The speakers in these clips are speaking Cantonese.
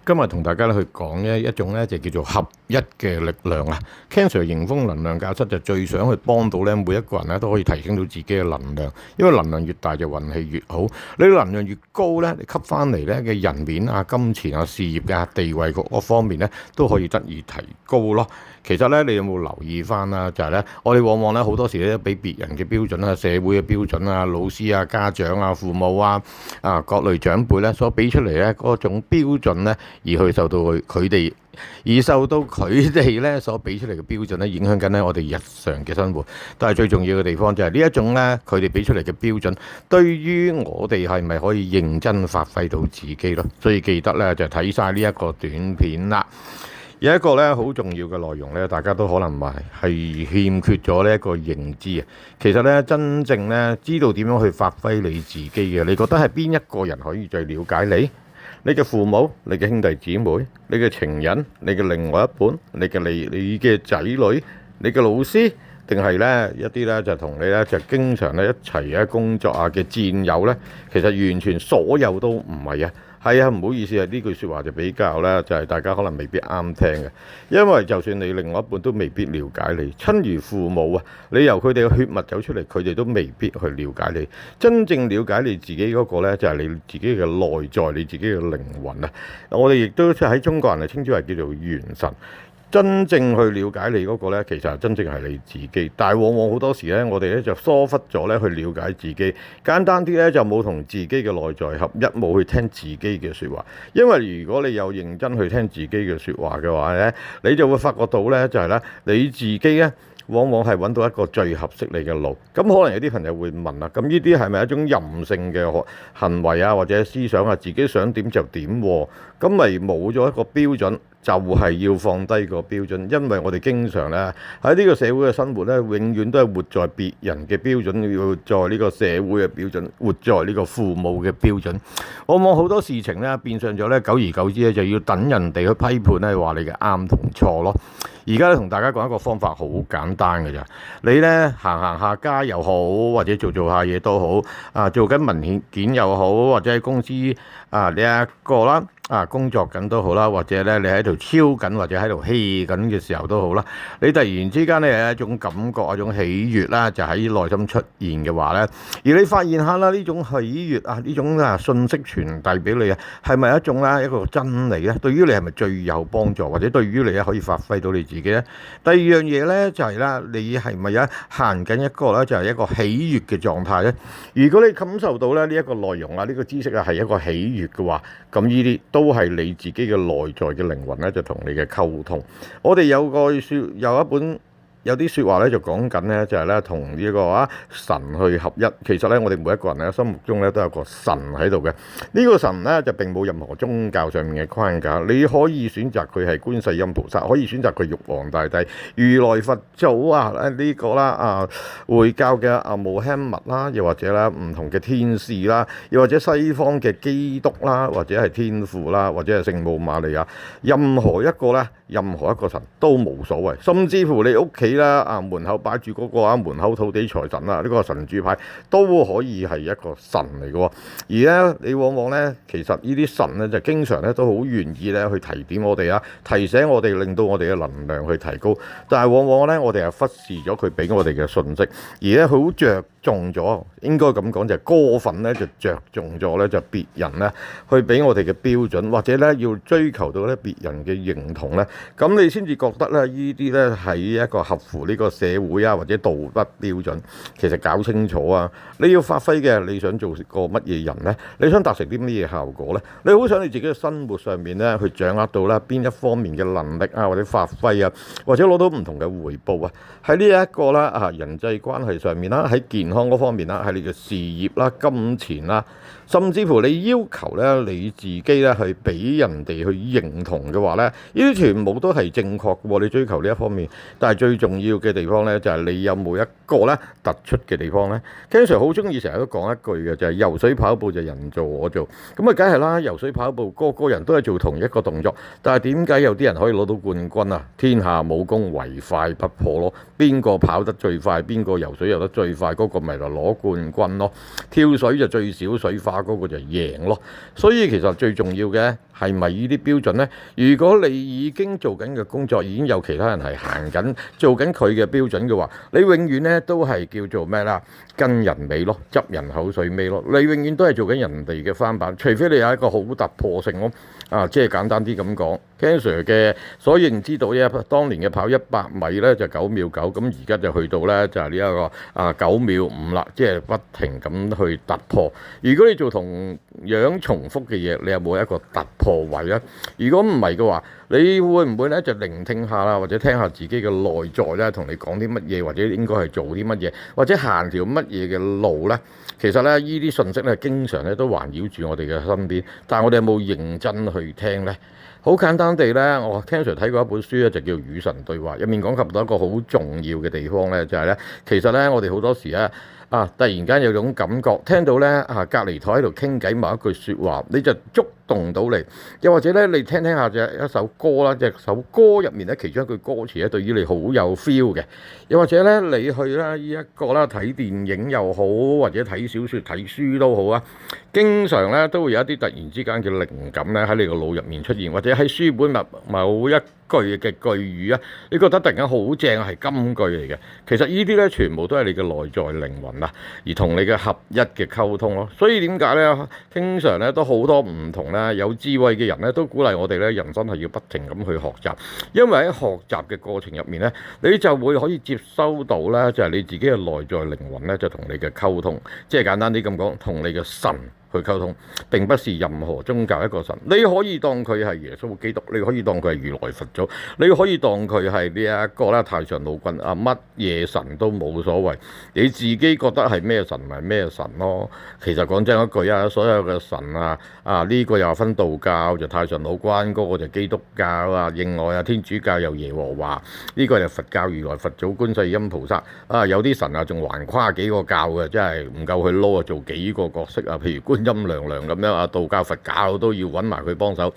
今日同大家去講一種咧就叫做合一嘅力量啊。Ken Sir 迎風能量教室就最想去幫到咧每一個人咧都可以提升到自己嘅能量，因為能量越大就運氣越好。你能量越高咧，你吸翻嚟咧嘅人面啊、金錢啊、事業嘅地位各方面咧都可以得以提高咯。其實咧，你有冇留意翻啊？就係咧，我哋往往咧好多時咧俾別人嘅標準啊、社會嘅標準啊、老師啊、家長啊、父母啊、各類長輩咧所俾出嚟咧嗰種標準咧，而去受到佢哋咧所俾出嚟嘅標準咧，影響緊咧我哋日常嘅生活。但係最重要嘅地方就係呢一種咧，佢哋俾出嚟嘅標準，對於我哋係咪可以認真發揮到自己咯？所以記得咧就睇晒呢一個短片啦。有一個咧好重要嘅內容咧，大家都可能係欠缺咗呢一個認知啊。其實咧，真正咧知道點樣去發揮你自己嘅，你覺得係邊一個人可以最了解你？你嘅父母、你嘅兄弟姊妹、你嘅情人、你嘅另外一半、你嘅仔女、你嘅老師，定係咧一啲咧就同你咧就經常咧一齊嘅工作啊嘅戰友咧？其實完全所有都唔係啊。係啊，唔好意思啊，呢句説話就比較咧，就係大家可能未必啱聽嘅，因為就算你另外一半都未必了解你，親如父母啊，你由佢哋嘅血脈走出嚟，佢哋都未必去了解你。真正了解你自己嗰個咧，就係你自己嘅內在，你自己嘅靈魂啊。我哋亦都喺中國人係稱之為叫做元神。真正去了解你嗰個咧，其實真正係你自己，但係往往好多時咧，我哋咧就疏忽咗咧去了解自己。簡單啲咧，就冇同自己嘅內在合一，冇去聽自己嘅説話。因為如果你有認真去聽自己嘅説話嘅話咧，你就會發覺到咧，就係咧你自己咧，往往係揾到一個最合適你嘅路。咁可能有啲朋友會問啦，咁呢啲係咪一種任性嘅行為啊，或者思想啊？自己想點就點喎，咁咪冇咗一個標準。就係要放低個標準，因為我哋經常咧喺呢個社會嘅生活咧，永遠都係活在別人嘅標準，要在呢個社會嘅標準，活在呢個父母嘅標準。往往好多事情咧變相咗咧，久而久之咧就要等人哋去批判咧，話你嘅啱同錯咯。而家咧同大家講一個方法，好簡單嘅咋，你咧行下街又好，或者做下嘢都好，做緊文件又好，或者喺公司呢一個啦。工作緊都好啦，或者咧你喺度超緊或者喺度 hea 緊嘅時候都好啦，你突然之間咧有一種感覺、一種喜悅啦，就喺內心出現嘅話咧，而你發現下啦，呢種喜悅啊，呢種信息傳遞俾你啊，係咪一種一個真理咧？對於你係咪最有幫助，或者對於你可以發揮到你自己咧？第二樣嘢咧就係你係咪行緊一個咧就係一個喜悅嘅狀態咧？如果你感受到咧呢一個內容啊，呢個知識係一個喜悅嘅話，咁呢啲都係你自己嘅內在嘅靈魂咧，就同你嘅溝通。我哋有啲説話咧，就講緊咧，就係咧同呢個神去合一。其實咧，我哋每一個人喺心目中咧都有個神喺度嘅。呢個神咧就並冇任何宗教上面嘅框架。你可以選擇佢係觀世音菩薩，可以選擇佢玉皇大帝、如來佛祖呢個回教嘅穆罕默啦，又或者啦唔同嘅天使啦，又或者西方嘅基督啦，或者係天父啦，或者係聖母瑪利亞，任何一個神都冇所謂，甚至乎你屋企啦門口擺住嗰個門口土地財神呢個神主牌都可以係一個神嚟嘅。而咧你往往咧其實呢啲神咧就經常咧都好願意咧去提點我哋提醒我哋，令到我哋嘅能量去提高。但係往往咧我哋係忽視咗佢俾我哋嘅信息，而咧好着重咗，應該咁講就係過分咧就着重咗咧就別人咧去俾我哋嘅標準，或者咧要追求到咧別人嘅認同咧，咁你先至覺得咧呢啲咧係一個合乎呢個社會或者道德標準。其實搞清楚你要發揮嘅，你想做個乜嘢人咧？你想達成啲乜嘢效果咧？你好想你自己嘅生活上面咧去掌握到咧邊一方面嘅能力或者發揮或者攞到唔同嘅回報喺呢一個人際關係上面喺健康嗰方面喺你嘅事業金錢甚至乎你要求咧你自己咧去俾人哋去認同嘅話咧，呢啲全部都係正確嘅。你追求呢一方面，但係最重要嘅地方咧就係你有冇一個咧突出嘅地方咧。Ken Sir 好中意成日都講一句嘅，就係游水跑步就人做我做，咁梗係啦。游水跑步個人都係做同一個動作，但係點解有啲人可以攞到冠軍天下武功唯快不破咯，邊個跑得最快，邊個游水游得最快，嗰個咪就攞冠軍咯。跳水就最少水花嗰個就贏咯。所以其實最重要嘅係咪呢啲標準呢？如果你已經做緊嘅工作已經有其他人係行緊做緊佢嘅標準嘅話，你永遠呢都係叫做咩啦？跟人尾咯，執人口水尾咯。你永遠都係做緊人哋嘅翻版，除非你有一個好突破性咯。即係簡單啲咁講，Ken Sir 嘅所認知到嘅當年嘅跑100米呢就9秒9，咁而家就去到呢就係呢一個9秒5啦，即係不停咁去突破。如果你做同樣重複嘅嘢，你有冇一個突破位呢？如果唔係嘅話，你會唔會呢就聆聽下啦，或者聽下自己嘅內在呢，同你講啲乜嘢，或者應該係做啲乜嘢，或者行條乜嘢嘅路呢？其實呢，呢啲信息呢，經常呢都環繞住我哋嘅身邊，但係我哋有冇認真去聽呢？好簡單地呢，我 Ken Sir 睇過一本書咧，就叫《與神對話》，入面講及到一個好重要嘅地方呢，就係呢，其實呢，我哋好多時呢，突然間有種感覺，聽到呢隔離台喺度傾偈某一句説話，你就觸動到你，又或者呢，你聽下一首歌啦，隻首歌入面呢，其中一句歌詞咧，對於你好有 feel 嘅，又或者呢，你去啦呢一個啦睇電影又好，或者睇小説睇書都好啊，經常呢都會有一啲突然之間嘅靈感呢喺你個腦入面出現，或者喺書本某一句嘅句語啊，你覺得突然間好正係金句嚟嘅。其實呢啲呢，全部都係你嘅內在靈魂啊，而同你嘅合一嘅溝通咯。所以點解呢？經常呢都好多唔同呢有智慧嘅人呢都鼓勵我哋呢，人生係要不停咁去學習，因為喺學習嘅過程入面呢，你就會可以接收到呢，就係你自己嘅內在靈魂呢，就同你嘅溝通，即係簡單啲咁講，同你嘅神去溝通，並不是任何宗教一個神。你可以當佢係耶穌基督，你可以當佢係如來佛祖，你可以當佢係呢一個啦太上老君啊，乜嘢神都冇所謂。你自己覺得係咩神咪咩神咯。其實講真一句啊，所有嘅神呢個又分道教就太上老君，嗰個就基督教啊，另外天主教又耶和華，呢個就佛教如來佛祖觀世音菩薩有啲神仲橫跨幾個教嘅，真係唔夠佢撈做幾個角色啊，譬如觀音娘娘咁樣道教佛教都要揾埋佢幫手。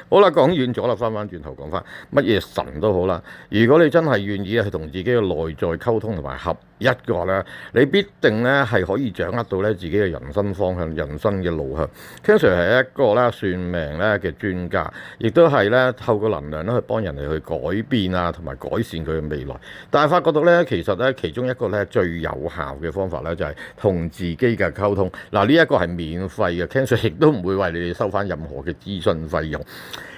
好啦，講遠咗啦，翻轉頭講翻乜嘢神都好啦。如果你真係願意去同自己嘅內在溝通同埋合一嘅話咧，你必定咧係可以掌握到咧自己嘅人生方向、人生嘅路向。Ken Sir 係一個咧算命咧嘅專家，亦都係咧透過能量咧去幫人哋去改變同埋改善佢嘅未來。但係發覺到咧，其實咧其中一個咧最有效嘅方法咧就係同自己嘅溝通。嗱，呢一個係免費嘅，Ken Sir 亦都唔會為你哋收翻任何嘅諮詢費用。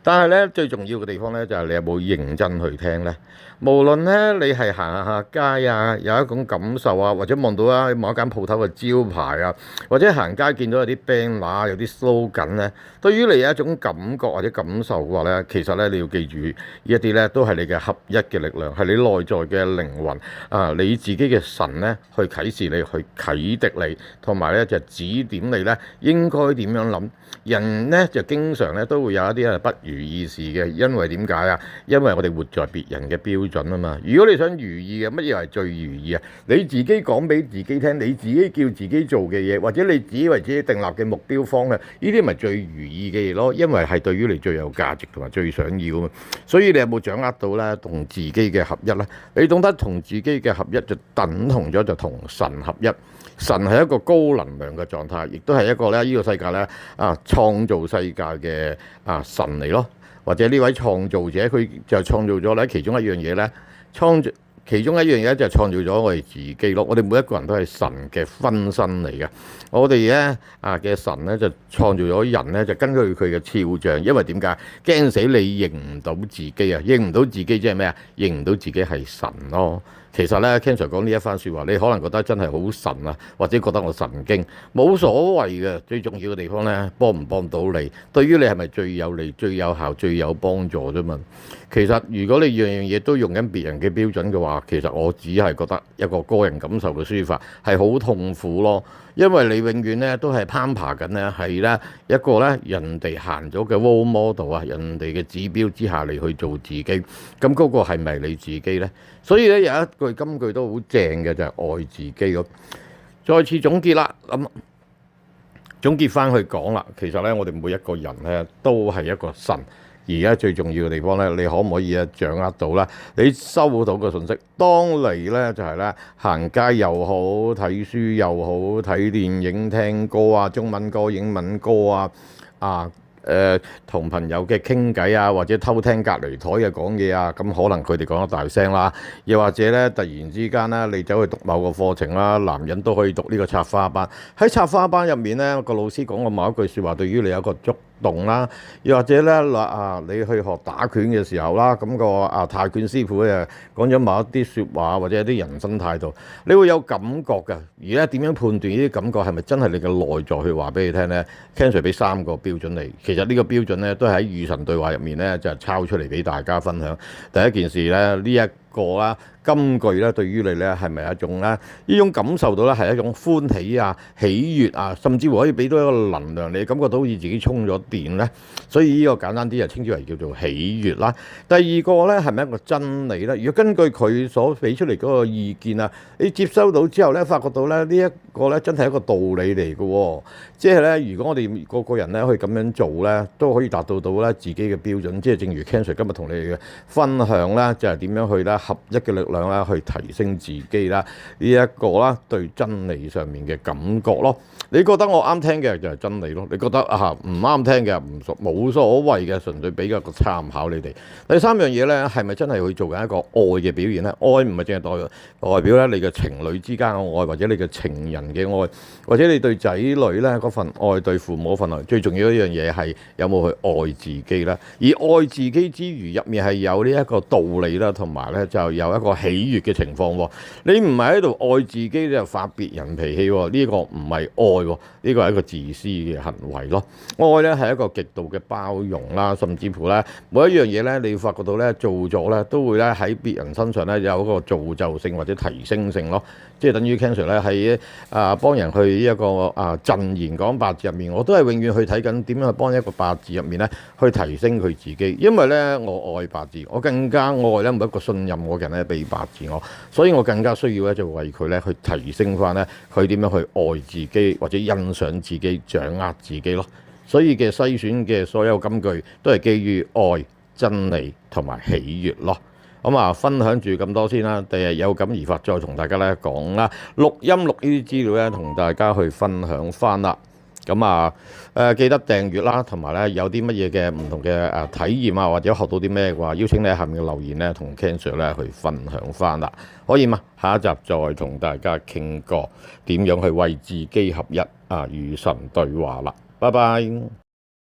但係咧最重要嘅地方咧就係你有冇認真去聽咧？無論咧你係行下街有一種感受或者望到某一間鋪頭嘅招牌或者行街見到有啲 banner 有啲 slogan 咧，對於你有一種感覺或者感受嘅話咧，其實咧你要記住呢一啲咧都係你嘅合一嘅力量，係你內在嘅靈魂你自己嘅神咧去啟示你，去啟迪你，同埋咧就指點你咧應該點樣諗。人咧就經常咧都會有一啲不如意事嘅，因為點解因為我哋活在別人嘅標準啊嘛。如果你想如意嘅，乜嘢係最如意你自己講俾自己聽，你自己叫自己做嘅嘢，或者你自己為自己訂立嘅目標方向，呢啲咪最如意嘅嘢咯。因為係對於你最有價值同埋最想要啊嘛。所以你有冇掌握到咧同自己嘅合一咧？你懂得同自己嘅合一，就等同咗就同神合一。神係一個高能量嘅狀態，亦都係一個咧呢個世界咧創造世界嘅神嚟咯。或者呢位創造者佢就創造咗咧其中一樣嘢咧，其中一樣嘢就係創造咗我哋自己咯。我哋每一個人都係神嘅分身嚟嘅。我哋咧嘅神咧就創造咗人咧，就根據佢嘅肖像。因為點解？驚死你認唔到自己認唔到自己即係咩啊？認唔到自己係神咯。其實咧 Ken Sir 講呢一番説話，你可能覺得真係好神或者覺得我神經，冇所謂嘅。最重要嘅地方咧，幫唔幫到你，對於你係咪最有利、最有效、最有幫助啫嘛？其實如果你樣樣嘢都用緊別人嘅標準嘅話，其實我只係覺得一個個人感受嘅抒發係好痛苦咯。因為你永遠咧都係攀爬緊咧，係咧一個咧人哋行咗嘅 role model 人哋嘅指標之下嚟去做自己，咁嗰個係咪你自己呢？所以咧有一句金句都好正嘅，就係愛自己咯。再次總結啦，咁總結翻去講啦，其實咧我哋每一個人咧都係一個神，而家最重要嘅地方咧，你可唔可以掌握到啦？你收到嘅信息，當你咧就係咧行街又好，睇書又好，睇電影、聽歌啊，中文歌、英文歌啊。同朋友嘅傾偈啊，或者偷聽隔離台嘅講嘢啊，咁可能佢哋講得大聲啦，又或者咧突然之間咧，你走去讀某個課程啦，男人都可以讀呢個插花班。喺插花班入面咧，個老師講過某一句説話，對於你有一個觸動啦，又或者咧你去學打拳嘅時候啦，咁個泰拳師傅咧講咗某一啲説話，或者一啲人生態度，你會有感覺㗎。而咧點樣判斷呢啲感覺係咪真係你嘅內在去話俾你聽咧？Ken Sir 俾3個標準你，其實呢個標準咧都係喺與神對話入面咧就係抄出嚟俾大家分享。第一件事咧呢一個啦。金句咧，對於你咧係咪一種咧？呢種感受到咧係一種歡喜啊、喜悅啊，甚至乎可以俾到一個能量，你感覺到好似自己充咗電咧。所以呢個簡單啲就稱之為叫做喜悅啦。第二個咧係咪一個真理咧？如果根據佢所俾出嚟嗰個意見啊，你接收到之後咧，發覺到咧呢一個咧真係一個道理嚟嘅喎。即係咧，如果我哋個個人咧可以咁樣做咧，都可以達到咧自己嘅標準。即係正如 Ken Sir 今日同你哋嘅分享啦，就係點樣去咧合一嘅力量啦，去提升自己啦，呢一個啦對真理上面嘅感覺咯。你覺得我啱聽嘅就係真理咯，你覺得唔啱聽嘅冇所謂嘅，純粹俾一個參考你哋。第3樣嘢咧，係咪真係去做緊一個愛嘅表現咧？愛唔係淨係代表咧你嘅情侶之間嘅愛，或者你嘅情人嘅愛，或者你對仔女咧嗰份愛，對父母嗰份愛。最重要一樣嘢係有冇去愛自己啦。而愛自己之餘，入面係有呢一個道理啦，同埋咧就有一個喜悅嘅情況喎。你唔係喺度愛自己就發別人脾氣喎，呢個唔係愛喎，呢個係一個自私嘅行為咯。愛咧係一個極度嘅包容啦，甚至乎咧每一樣嘢咧，你要發覺到咧做咗咧都會咧喺別人身上咧有一個造就性或者提升性咯。即係等於 Ken Sir 咧喺幫人去一個陣言講八字入面，我都係永遠去睇緊點樣去幫一個八字入面咧去提升佢自己，因為咧我愛八字，我更加愛咧每一個信任我嘅人咧俾八字我，所以我更加需要咧就為佢咧去提升翻咧佢點樣去愛自己或者欣賞自己、掌握自己咯。所以嘅篩選嘅所有金句都係基於愛、真理同埋喜悅咯。咁分享住咁多先啦，第日有感而發再同大家咧講啦，錄呢啲資料咧同大家去分享翻啦。咁記得訂閱啦，同埋咧有啲乜嘢嘅唔同嘅體驗啊，或者學到啲咩嘅話，邀請你喺下面嘅留言咧同 Ken Sir 咧去分享翻啦。可以嘛？下一集再同大家傾過點樣去為自己合一與神對話啦。拜拜。